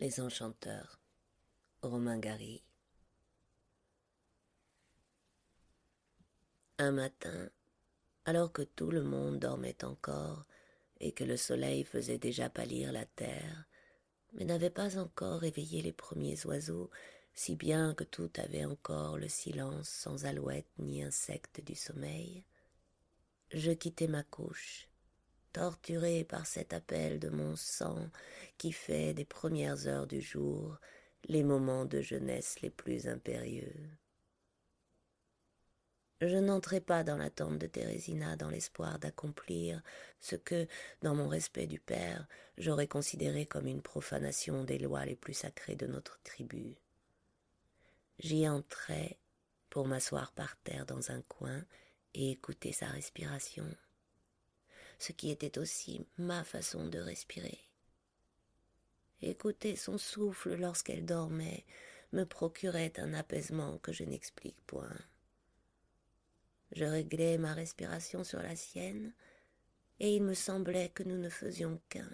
Les Enchanteurs, Romain Gary. Un matin, alors que tout le monde dormait encore et que le soleil faisait déjà pâlir la terre, mais n'avait pas encore éveillé les premiers oiseaux, si bien que tout avait encore le silence sans alouette ni insecte du sommeil, je quittai ma couche, torturé par cet appel de mon sang qui fait des premières heures du jour les moments de jeunesse les plus impérieux. Je n'entrai pas dans la tente de Thérésina dans l'espoir d'accomplir ce que, dans mon respect du père, j'aurais considéré comme une profanation des lois les plus sacrées de notre tribu. J'y entrai pour m'asseoir par terre dans un coin et écouter sa respiration, ce qui était aussi ma façon de respirer. Écouter son souffle lorsqu'elle dormait me procurait un apaisement que je n'explique point. Je réglai ma respiration sur la sienne, et il me semblait que nous ne faisions qu'un.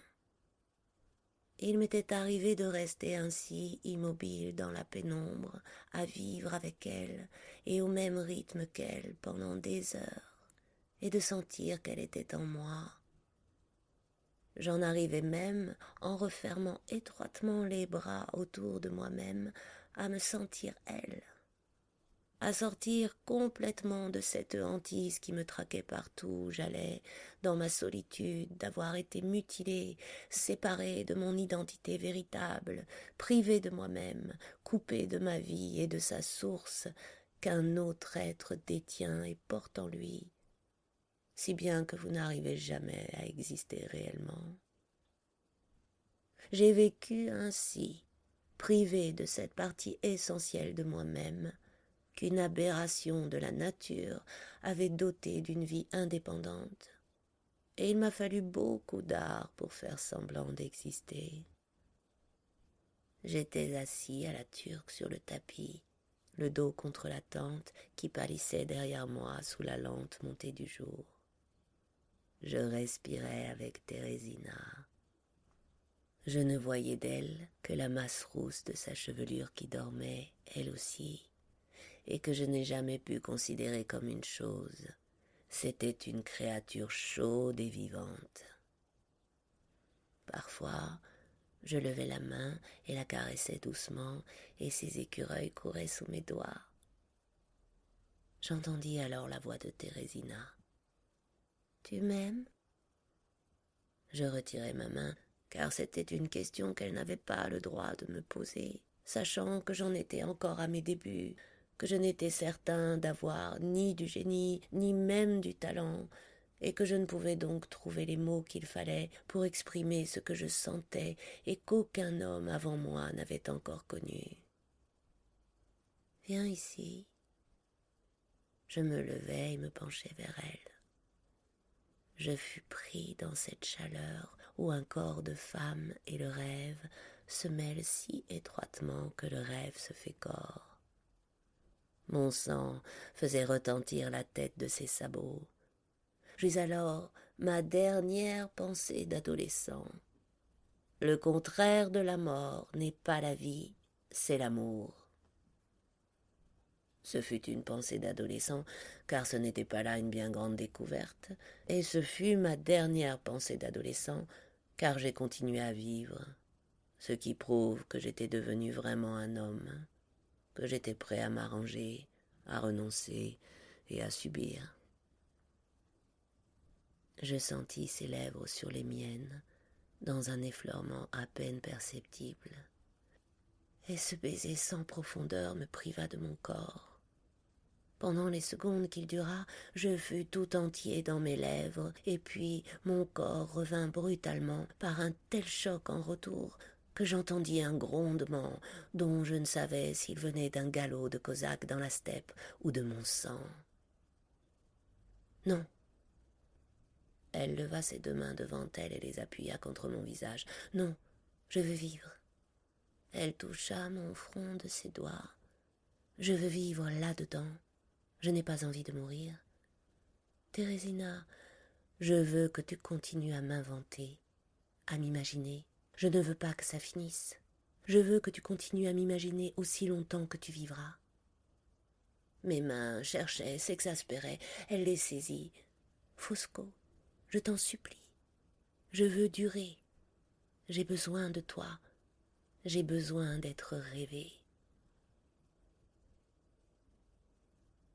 Il m'était arrivé de rester ainsi immobile dans la pénombre, à vivre avec elle et au même rythme qu'elle pendant des heures, et de sentir qu'elle était en moi. J'en arrivais même, en refermant étroitement les bras autour de moi-même, à me sentir elle, à sortir complètement de cette hantise qui me traquait partout où j'allais, dans ma solitude d'avoir été mutilée, séparée de mon identité véritable, privée de moi-même, coupée de ma vie et de sa source qu'un autre être détient et porte en lui, si bien que vous n'arrivez jamais à exister réellement. J'ai vécu ainsi, privée de cette partie essentielle de moi-même, qu'une aberration de la nature avait dotée d'une vie indépendante, et il m'a fallu beaucoup d'art pour faire semblant d'exister. J'étais assis à la turque sur le tapis, le dos contre la tente qui pâlissait derrière moi sous la lente montée du jour. Je respirais avec Thérésina. Je ne voyais d'elle que la masse rousse de sa chevelure qui dormait, elle aussi, et que je n'ai jamais pu considérer comme une chose. C'était une créature chaude et vivante. Parfois, je levais la main et la caressais doucement, et ses écureuils couraient sous mes doigts. J'entendis alors la voix de Thérésina. « Tu m'aimes » Je retirai ma main, car c'était une question qu'elle n'avait pas le droit de me poser, sachant que j'en étais encore à mes débuts, que je n'étais certain d'avoir ni du génie, ni même du talent, et que je ne pouvais donc trouver les mots qu'il fallait pour exprimer ce que je sentais et qu'aucun homme avant moi n'avait encore connu. « Viens ici. » Je me levai et me penchai vers elle. Je fus pris dans cette chaleur où un corps de femme et le rêve se mêlent si étroitement que le rêve se fait corps. Mon sang faisait retentir la tête de ses sabots. J'eus alors ma dernière pensée d'adolescent. Le contraire de la mort n'est pas la vie, c'est l'amour. Ce fut une pensée d'adolescent, car ce n'était pas là une bien grande découverte, et ce fut ma dernière pensée d'adolescent, car j'ai continué à vivre, ce qui prouve que j'étais devenu vraiment un homme, que j'étais prêt à m'arranger, à renoncer et à subir. Je sentis ses lèvres sur les miennes, dans un effleurement à peine perceptible, et ce baiser sans profondeur me priva de mon corps. Pendant les secondes qu'il dura, je fus tout entier dans mes lèvres, et puis mon corps revint brutalement par un tel choc en retour que j'entendis un grondement dont je ne savais s'il venait d'un galop de cosaques dans la steppe ou de mon sang. Non. Elle leva ses deux mains devant elle et les appuya contre mon visage. Non, je veux vivre. Elle toucha mon front de ses doigts. Je veux vivre là-dedans. Je n'ai pas envie de mourir. Thérésina, je veux que tu continues à m'inventer, à m'imaginer. Je ne veux pas que ça finisse. Je veux que tu continues à m'imaginer aussi longtemps que tu vivras. » Mes mains cherchaient, s'exaspéraient, elle les saisit. « Fosco, je t'en supplie. Je veux durer. J'ai besoin de toi. J'ai besoin d'être rêvé. »